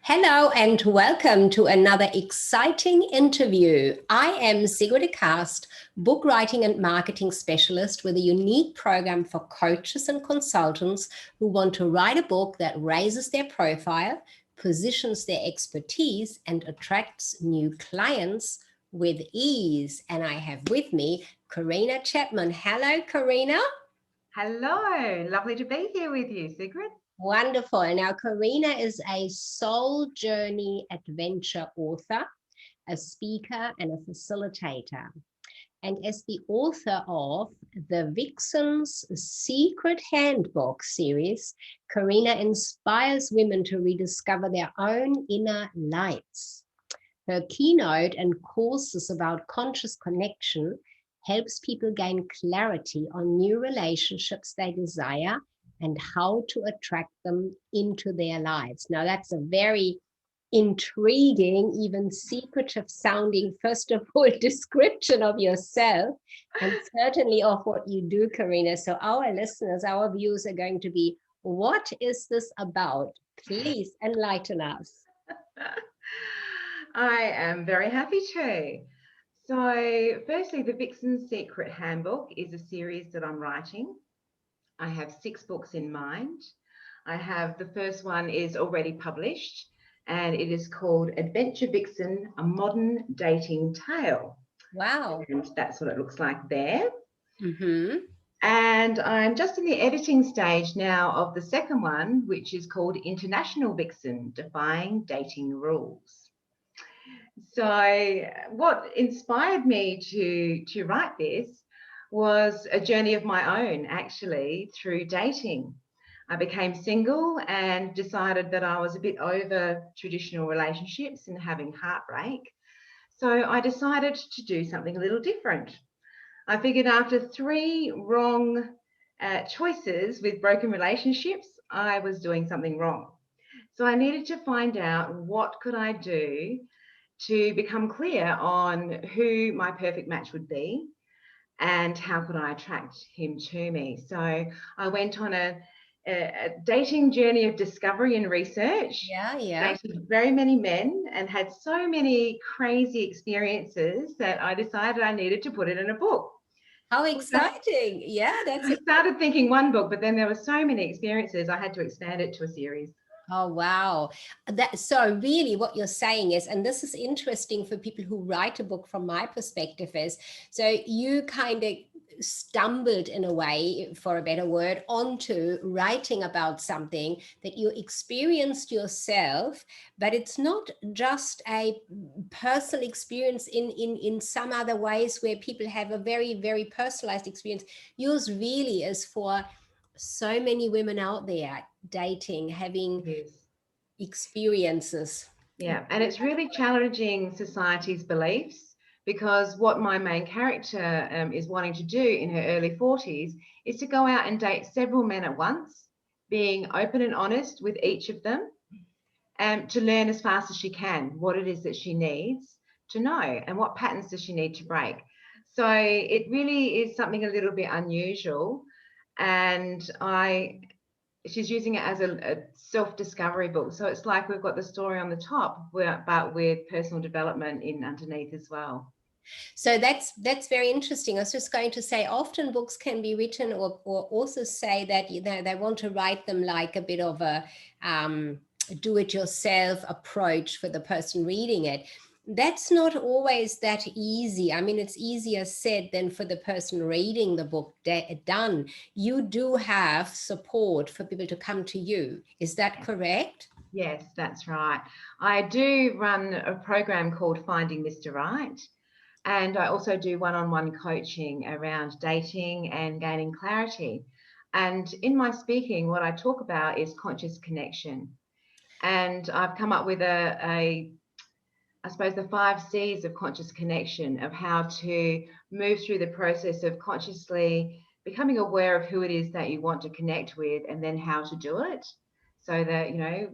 Hello and welcome to another exciting interview. I am Sigrid de Kaste, book writing and marketing specialist with a unique program for coaches and consultants who want to write a book that raises their profile, positions their expertise, and attracts new clients with ease. And I have with me Karina Chapman. Hello, Karina. Hello, lovely to be here with you, Sigrid. Wonderful. Now, Karina is a soul journey adventure author, a speaker, and a facilitator. And as the author of the Vixen's Secret Handbook series, Karina inspires women to rediscover their own inner lights. Her keynote and courses about conscious connection helps people gain clarity on new relationships they desire and how to attract them into their lives. Now, that's a very intriguing, even secretive sounding, first of all, description of yourself and certainly of what you do, Karina. So our listeners, our viewers are going to be, what is this about? Please enlighten us. I am very happy to. So, firstly, the Vixen Secret Handbook is a series that I'm writing. I have 6 books in mind. The first one is already published, and it is called Adventure Vixen, a Modern Dating Tale. Wow. And that's what it looks like there. Mm-hmm. And I'm just in the editing stage now of the second one, which is called International Vixen, Defying Dating Rules. So what inspired me to write this was a journey of my own, actually, through dating. I became single and decided that I was a bit over traditional relationships and having heartbreak. So I decided to do something a little different. I figured after 3 wrong choices with broken relationships, I was doing something wrong. So I needed to find out what could I do to become clear on who my perfect match would be and how could I attract him to me. So I went on a dating journey of discovery and research. Dated very many men and had so many crazy experiences that I decided I needed to put it in a book. How exciting. I started thinking one book, but then there were so many experiences I had to expand it to a series. Oh, wow. So really what you're saying is, and this is interesting for people who write a book from my perspective is, so you kind of stumbled in a way, for a better word, onto writing about something that you experienced yourself, but it's not just a personal experience in some other ways where people have a very, very personalized experience. Yours really is for so many women out there dating, having experiences. Yeah, and it's really challenging society's beliefs, because what my main character is wanting to do in her early 40s is to go out and date several men at once, being open and honest with each of them, and to learn as fast as she can what it is that she needs to know and what patterns does she need to break. So it really is something a little bit unusual, and she's using it as a self-discovery book. So it's like we've got the story on the top, but with personal development in underneath as well. So that's very interesting. I was just going to say, often books can be written or also say that, you know, they want to write them like a bit of a do-it-yourself approach for the person reading it. That's not always that easy. I mean, it's easier said than for the person reading the book done. You do have support for people to come to you. Is that correct? Yes, that's right. I do run a program called Finding Mr. Right. And I also do one-on-one coaching around dating and gaining clarity. And in my speaking, what I talk about is conscious connection. And I've come up with I suppose, the 5 C's of conscious connection, of how to move through the process of consciously becoming aware of who it is that you want to connect with, and then how to do it. So that, you know,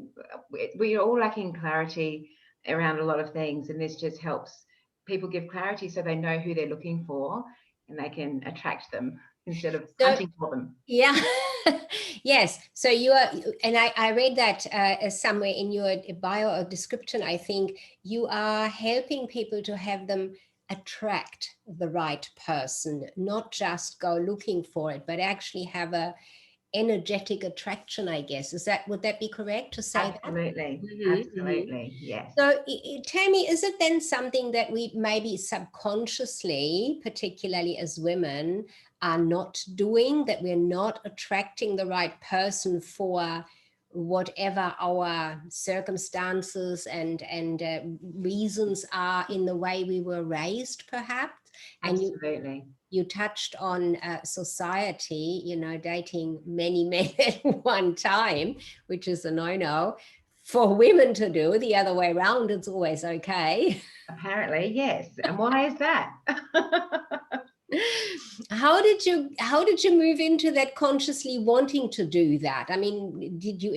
we're all lacking clarity around a lot of things, and this just helps people give clarity so they know who they're looking for and they can attract them. instead of So, hunting for them. yeah. Yes. So you are, and I read that somewhere in your bio or description, I think you are helping people to have them attract the right person, not just go looking for it, but actually have a energetic attraction, I guess. Would that be correct to say that? Absolutely. Mhm. Absolutely. Yes. So tell me, is it then something that we maybe subconsciously, particularly as women, are not doing, that we're not attracting the right person for whatever our circumstances and reasons are in the way we were raised, perhaps? And Absolutely. you touched on society, dating many men at one time, which is a no-no for women to do. The other way around, it's always okay. Apparently, yes. And why is that? How did you move into that, consciously wanting to do that? I mean, did you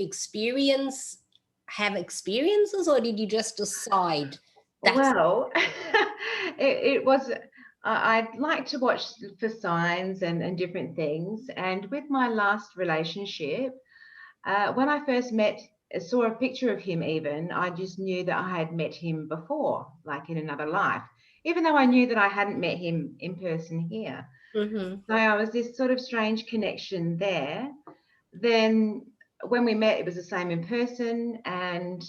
have experiences, or did you just decide that's Well, it was, I'd like to watch for signs and different things. And with my last relationship, when I first saw a picture of him even, I just knew that I had met him before, like in another life, even though I knew that I hadn't met him in person here. Mm-hmm. So I was this sort of strange connection there. Then when we met, it was the same in person, and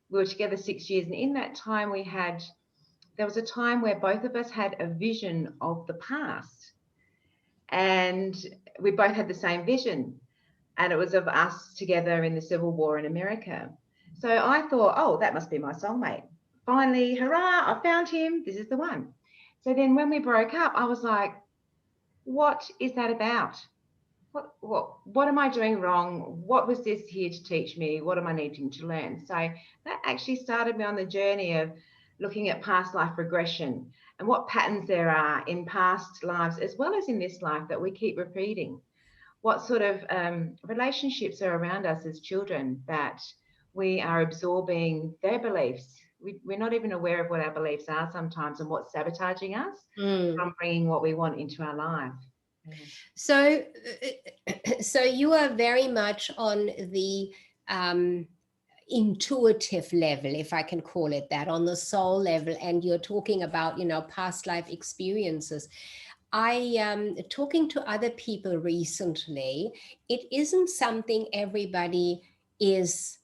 we were together 6 years. And in that time, there was a time where both of us had a vision of the past, and we both had the same vision, and it was of us together in the Civil War in America. So I thought, oh, that must be my soulmate. Finally, hurrah, I found him. This is the one. So then when we broke up, I was like, what is that about? What am I doing wrong? What was this here to teach me? What am I needing to learn? So that actually started me on the journey of looking at past life regression and what patterns there are in past lives as well as in this life that we keep repeating. What sort of relationships are around us as children that we are absorbing their beliefs. We're not even aware of what our beliefs are sometimes and what's sabotaging us from bringing what we want into our life. So, so you are very much on the intuitive level, if I can call it that, on the soul level, and you're talking about, past life experiences. I talking to other people recently, it isn't something everybody is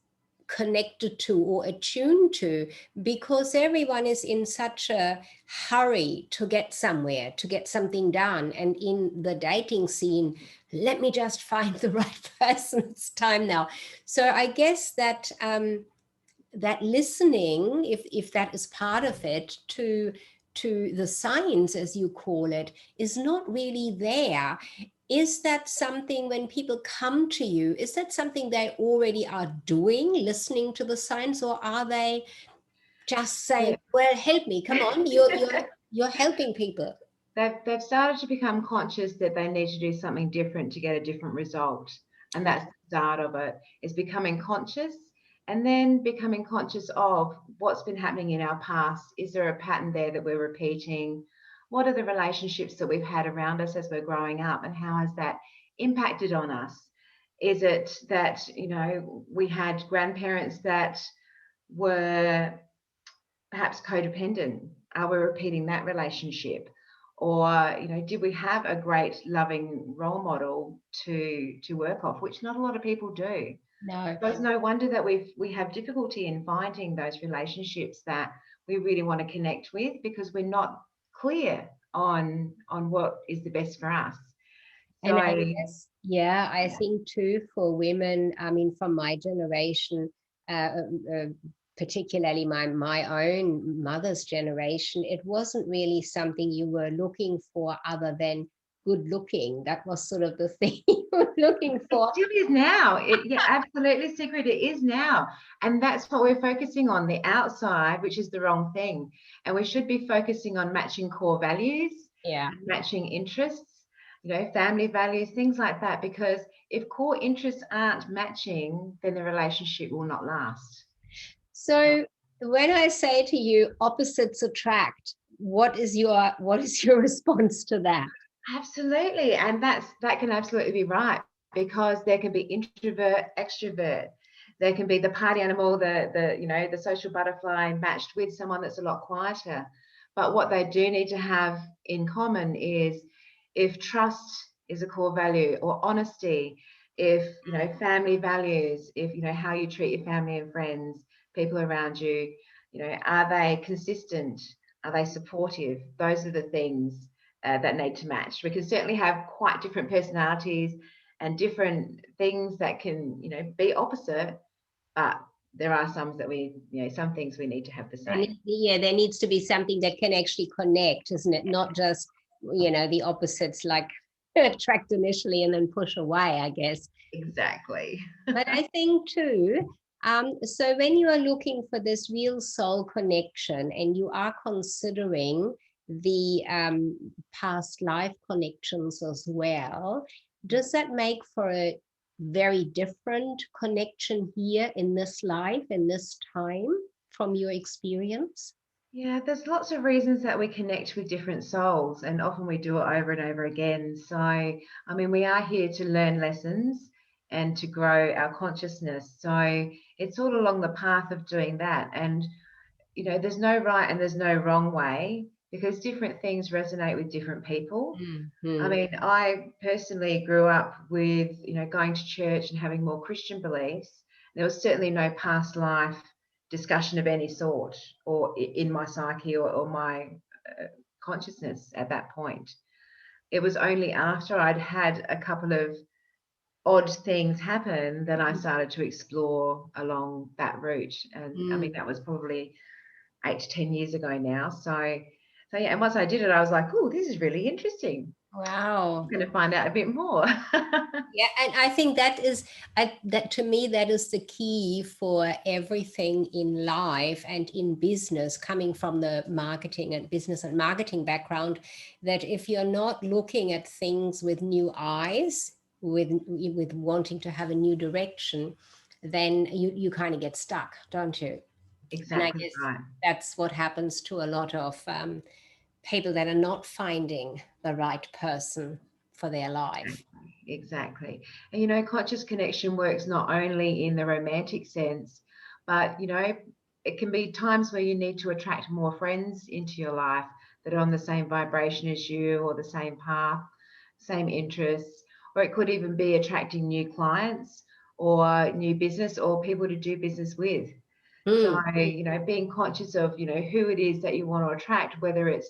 connected to or attuned to, because everyone is in such a hurry to get somewhere, to get something done. And in the dating scene, let me just find the right person, it's time now. So I guess that that listening, if that is part of it, to the signs, as you call it, is not really there. Is that something, when people come to you, is that something they already are doing, listening to the signs, or are they just saying, well, help me, come on, you're helping people? They've started to become conscious that they need to do something different to get a different result. And that's the start of it, is becoming conscious, and then becoming conscious of what's been happening in our past. Is there a pattern there that we're repeating? What are the relationships that we've had around us as we're growing up, and how has that impacted on us? Is it that, we had grandparents that were perhaps codependent? Are we repeating that relationship? Or, did we have a great loving role model to work off, which not a lot of people do. No. So it's no wonder that we have difficulty in finding those relationships that we really want to connect with, because we're not clear on what is the best for us. So, And I guess, I think too, for women, I mean, from my generation, particularly my own mother's generation, it wasn't really something you were looking for other than good looking. That was sort of the thing you were looking for. It still is now. Absolutely, Sigrid, it is now. And that's what we're focusing on, the outside, which is the wrong thing. And we should be focusing on matching core values, matching interests, family values, things like that. Because if core interests aren't matching, then the relationship will not last. So when I say to you, opposites attract, what is your response to that? Absolutely. And that can absolutely be right, because there can be introvert, extrovert. There can be the party animal, the social butterfly matched with someone that's a lot quieter. But what they do need to have in common is, if trust is a core value, or honesty, if family values, if how you treat your family and friends, people around you, are they consistent? Are they supportive? Those are the things that need to match. We can certainly have quite different personalities and different things that can, be opposite, but there are some that some things we need to have the same. There needs to be something that can actually connect, isn't it? Not just, the opposites, like attract initially and then push away, I guess. Exactly. But I think too, so when you are looking for this real soul connection and you are considering the past life connections as well, does that make for a very different connection here in this life, in this time, from your experience? Yeah, there's lots of reasons that we connect with different souls, and often we do it over and over again. So, I mean, we are here to learn lessons and to grow our consciousness. So, it's all along the path of doing that. And, there's no right and there's no wrong way, because different things resonate with different people. I Mm-hmm. mean, I personally grew up with, going to church and having more Christian beliefs. There was certainly no past life discussion of any sort, or in my psyche, or my consciousness at that point. It was only after I'd had a couple of odd things happen that I started to explore along that route. And I mean, that was probably 8 to 10 years ago now. So yeah, and once I did it, I was like, oh, this is really interesting. Wow. I'm going to find out a bit more. Yeah, and I think that to me, that is the key for everything in life and in business, coming from the marketing and business and marketing background, that if you're not looking at things with new eyes, with wanting to have a new direction, then you kind of get stuck, don't you? And I Exactly guess right. that's what happens to a lot of people that are not finding the right person for their life. Exactly. And conscious connection works not only in the romantic sense, but it can be times where you need to attract more friends into your life that are on the same vibration as you, or the same path, same interests, or it could even be attracting new clients, or new business, or people to do business with. So, Mm. being conscious of, who it is that you want to attract, whether it's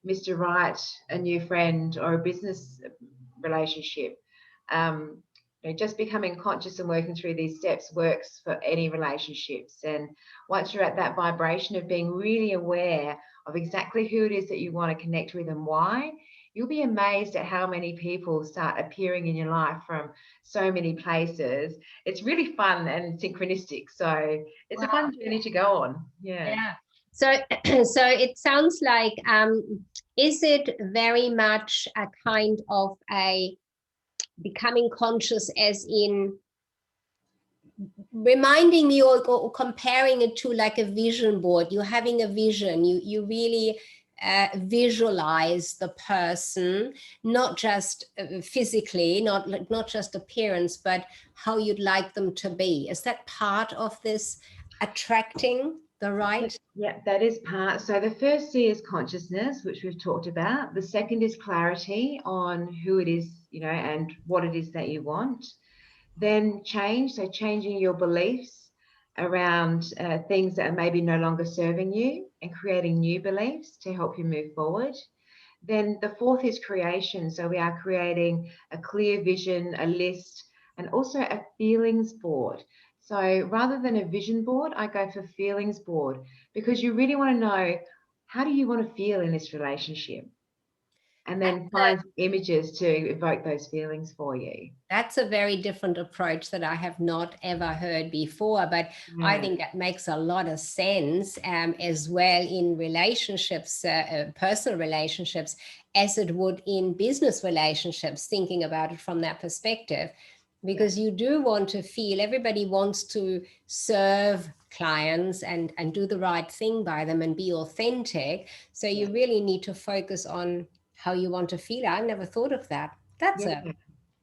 Mr. Right, a new friend, or a business relationship. Um, just becoming conscious and working through these steps works for any relationships. And once you're at that vibration of being really aware of exactly who it is that you want to connect with and why, you'll be amazed at how many people start appearing in your life from so many places. It's really fun and synchronistic. So it's a Wow. fun journey to go on. Yeah. Yeah. So, so it sounds like, is it very much a kind of a becoming conscious, as in reminding me, or comparing it to like a vision board? You're having a vision, you really visualize the person, not just physically, not just appearance, but how you'd like them to be. Is that part of this attracting the right? Yeah, that is part. So the first C is consciousness, which we've talked about. The second is clarity on who it is, and what it is that you want. Then change, so changing your beliefs around things that are maybe no longer serving you, and creating new beliefs to help you move forward. Then the fourth is creation. So we are creating a clear vision, a list, and also a feelings board. So rather than a vision board, I go for feelings board, because you really want to know, how do you want to feel in this relationship? And then find images to evoke those feelings for you. That's a very different approach that I have not ever heard before, but I think that makes a lot of sense, as well in relationships, personal relationships, as it would in business relationships, thinking about it from that perspective. Because you do want to feel, everybody wants to serve clients and do the right thing by them and be authentic. So you really need to focus on how you want to feel. I never thought of that. That's Yeah, a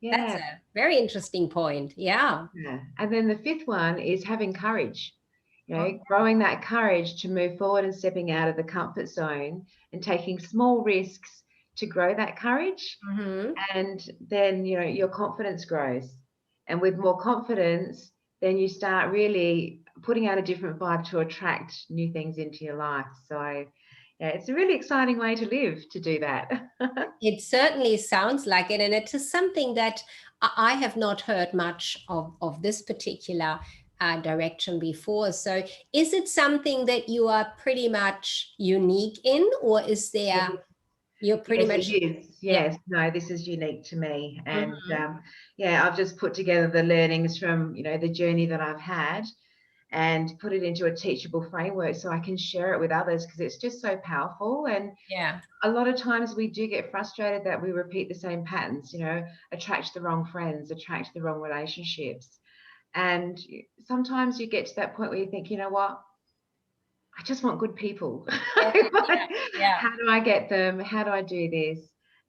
yeah, very interesting point. Yeah. yeah. And then the fifth one is having courage. You Oh, know, growing that courage to move forward and stepping out of the comfort zone and taking small risks to grow that courage. mhm. And then, you know, your confidence grows. And with more confidence, then you start really putting out a different vibe to attract new things into your life. So, yeah, it's a really exciting way to live to do that. It certainly sounds like it, and it is something that I have not heard much of this particular direction before. So, is it something that you are pretty much unique in, or is there you're pretty Yes, it much is. yeah? Yes, no, this is unique to me. And Mhm. yeah, I've just put together the learnings from, you know, the journey that I've had and put it into a teachable framework so I can share it with others because it's just so powerful. And Yeah. a lot of times we do get frustrated that we repeat the same patterns, you know, attract the wrong friends, attract the wrong relationships. And sometimes you get to that point where you think, you know what? I just want good people. Yeah. Yeah. Yeah. How do I get them? How do I do this?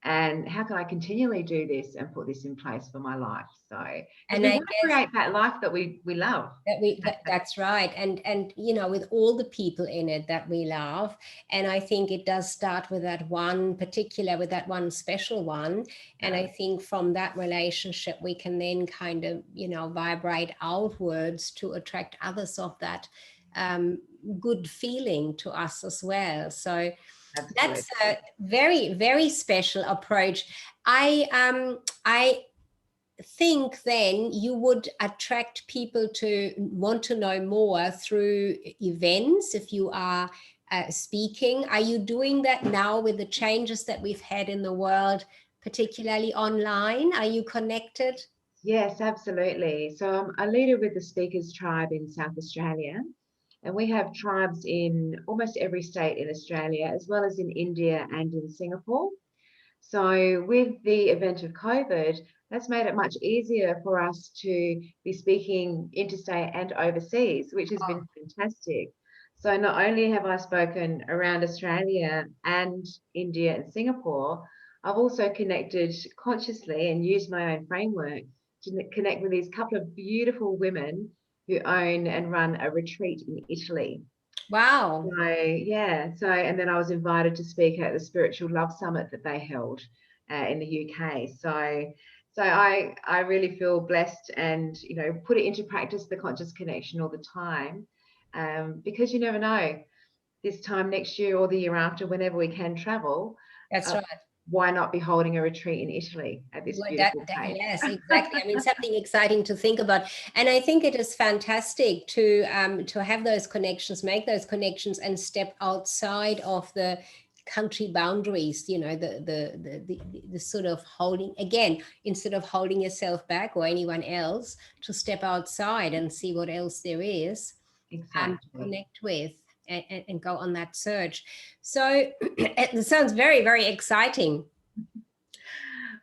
And how can I continually do this and put this in place for my life? So, because And we I want to guess create that life that we love. that's right. And you know, with all the people in it that we love, and I think it does start with that one particular, with that one special one. And Yeah, I think from that relationship we can then kind of, you know, vibrate outwards to attract others of that um, good feeling to us as well. So absolutely. that's a very, very special approach. I think then you would attract people to want to know more through events if you are speaking. Are you doing that now with the changes that we've had in the world, particularly online? Are you connected? Yes, absolutely. So I'm a leader with the Speakers Tribe in South Australia, and we have tribes in almost every state in Australia, as well as in India and in Singapore. So with the event of COVID, that's made it much easier for us to be speaking interstate and overseas, which has been fantastic. So not only have I spoken around Australia and India and Singapore, I've also connected consciously and used my own framework to connect with these couple of beautiful women who own and run a retreat in Italy. Wow. So yeah, so and then I was invited to speak at the Spiritual Love Summit that they held in the UK. So I really feel blessed, and you know, put it into practice, the conscious connection all the time, because you never know, this time next year or the year after, whenever we can travel, That's uh, right. why not be holding a retreat in Italy at this Well, beautiful place? yes, exactly. I mean, something exciting to think about, and I think it is fantastic to have those connections, make those connections, and step outside of the country boundaries. You know, the sort of holding again, instead of holding yourself back or anyone else, to step outside and see what else there is to Exactly. connect with. And go on that search. So it sounds very, very exciting.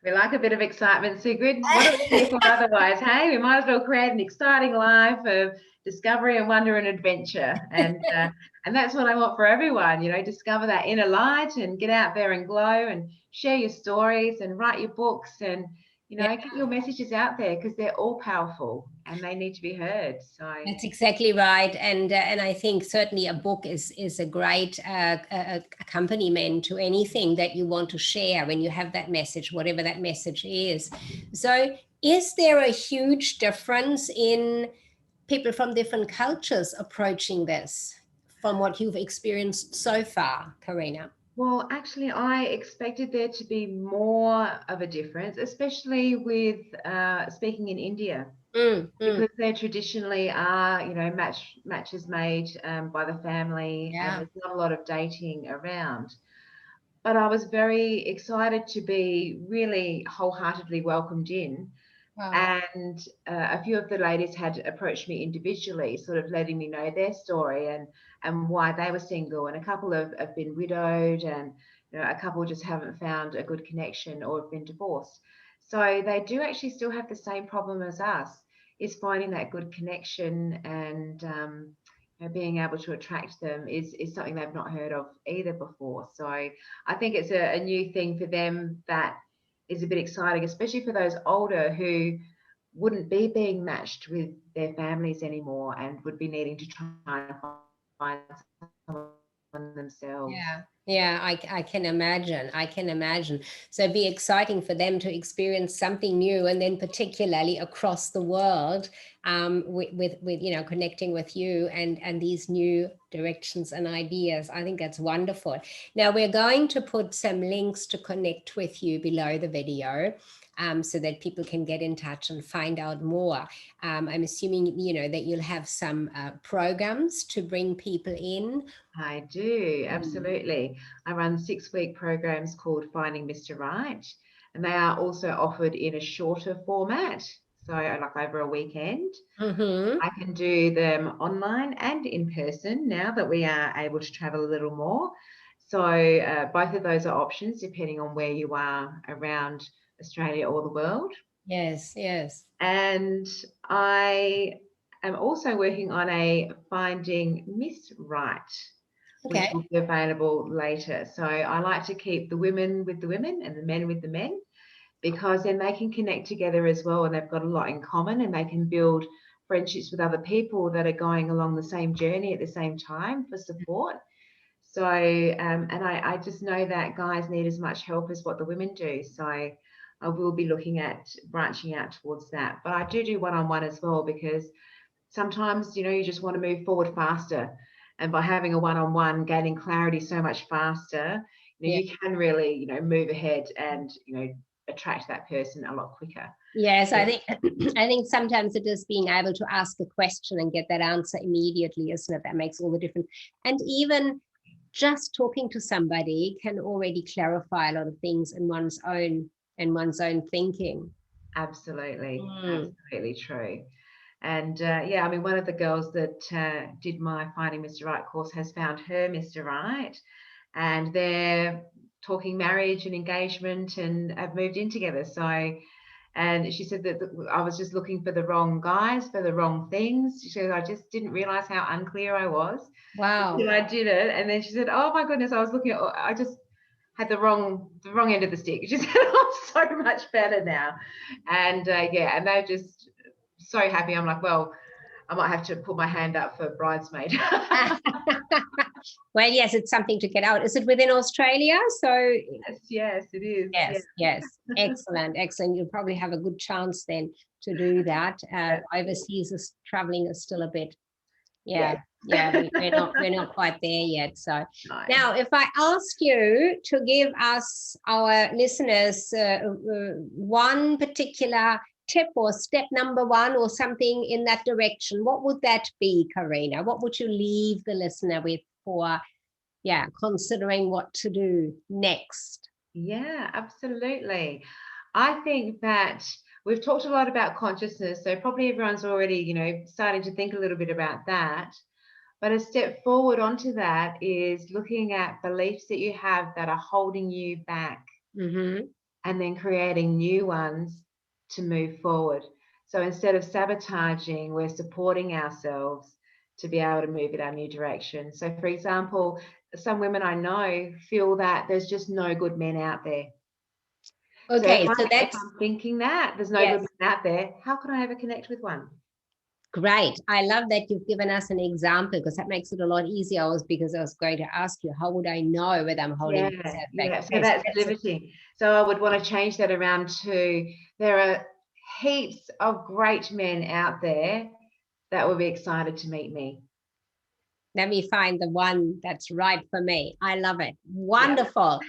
We like a bit of excitement, Sigrid. What are we here for otherwise? Hey, we might as well create an exciting life of discovery and wonder and adventure. And that's what I want for everyone. You know, discover that inner light and get out there and glow and share your stories and write your books and, you Yeah. know, get your messages out there because they're all powerful and they need to be heard. So That's exactly right, and I think certainly a book is a great accompaniment to anything that you want to share when you have that message, whatever that message is. So, is there a huge difference in people from different cultures approaching this, from what you've experienced so far, Karina? well, actually, I expected there to be more of a difference, especially with speaking in India, Mm, mm, because they traditionally are, you know, matches made by the family, and yeah. there's not a lot of dating around. But I was very excited to be really wholeheartedly welcomed in. Wow. And a few of the ladies had approached me individually, sort of letting me know their story and why they were single. And a couple have been widowed, and you know, a couple just haven't found a good connection or have been divorced. So they do actually still have the same problem as us, is finding that good connection and being able to attract them is something they've not heard of either before. So I think it's a new thing for them that is a bit exciting, especially for those older who wouldn't be being matched with their families anymore and would be needing to try and find someone themselves. Yeah, I can imagine. I can imagine. So it'd be exciting for them to experience something new, and then particularly across the world, with you know, connecting with you and these new directions and ideas. I think that's wonderful. Now we're going to put some links to connect with you below the video. So that people can get in touch and find out more. I'm assuming, you know, that you'll have some programs to bring people in. I do, absolutely. I run 6-week programs called Finding Mr. Right, and they are also offered in a shorter format, so like over a weekend. I can do them online and in person now that we are able to travel a little more. So both of those are options depending on where you are around Australia or the world. Yes, yes. And I am also working on a Finding Miss Right, which will be available later. So I like to keep the women with the women and the men with the men, because then they can connect together as well, and they've got a lot in common, and they can build friendships with other people that are going along the same journey at the same time for support. So and I just know that guys need as much help as what the women do. So I will be looking at branching out towards that. But I do one-on-one as well, because sometimes, you know, you just want to move forward faster. And by having a one-on-one, gaining clarity so much faster, you know, you can really, you know, move ahead and, you know, attract that person a lot quicker. Yes, I think sometimes it is being able to ask a question and get that answer immediately, isn't it? That makes all the difference. And even just talking to somebody can already clarify a lot of things in one's own thinking. Absolutely, absolutely true. And yeah, I mean, one of the girls that did my Finding Mr. Right course has found her Mr. Right, and they're talking marriage and engagement and have moved in together. So, and she said that I was just looking for the wrong guys for the wrong things. She said, I just didn't realize how unclear I was. Wow. Until I did it. And then she said, oh my goodness, I was looking at, I just had the wrong end of the stick. She said, I'm so much better now. And yeah, and they're just so happy. I'm like, well, I might have to put my hand up for bridesmaid. Well, yes, it's something to get out. Is it within Australia? So yes, it is. Yes. Excellent. You'll probably have a good chance then to do that. Overseas traveling is still a bit, we're not quite there yet. So now, if I ask you to give us, our listeners, one particular tip or step number one or something in that direction, what would that be, Karina? What would you leave the listener with for considering what to do next? Yeah, absolutely. I think that we've talked a lot about consciousness, so probably everyone's already, you know, starting to think a little bit about that. But a step forward onto that is looking at beliefs that you have that are holding you back, and then creating new ones to move forward. So instead of sabotaging, we're supporting ourselves to be able to move in our new direction. So for example, some women I know feel that there's just no good men out there. Okay, so if I'm thinking that there's no good men out there, how can I ever connect with one? Great. I love that you've given us an example, because that makes it a lot easier. Because I was going to ask you, how would I know whether I'm holding myself back? So that's limiting. So I would want to change that around to, there are heaps of great men out there that would be excited to meet me. Let me find the one that's right for me. I love it. Wonderful.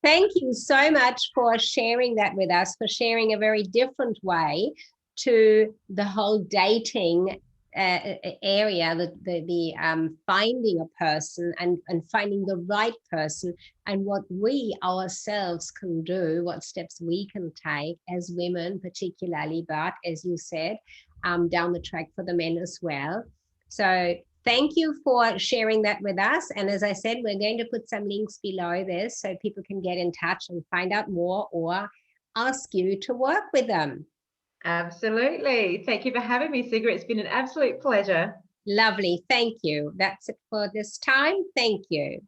Thank you so much for sharing that with us, for sharing a very different way to the whole dating area, the finding a person and finding the right person, and what we ourselves can do, what steps we can take as women particularly, but as you said, down the track for the men as well. So thank you for sharing that with us. And as I said, we're going to put some links below this so people can get in touch and find out more or ask you to work with them. Absolutely. Thank you for having me, Sigrid. It's been an absolute pleasure. Lovely. Thank you. That's it for this time. Thank you.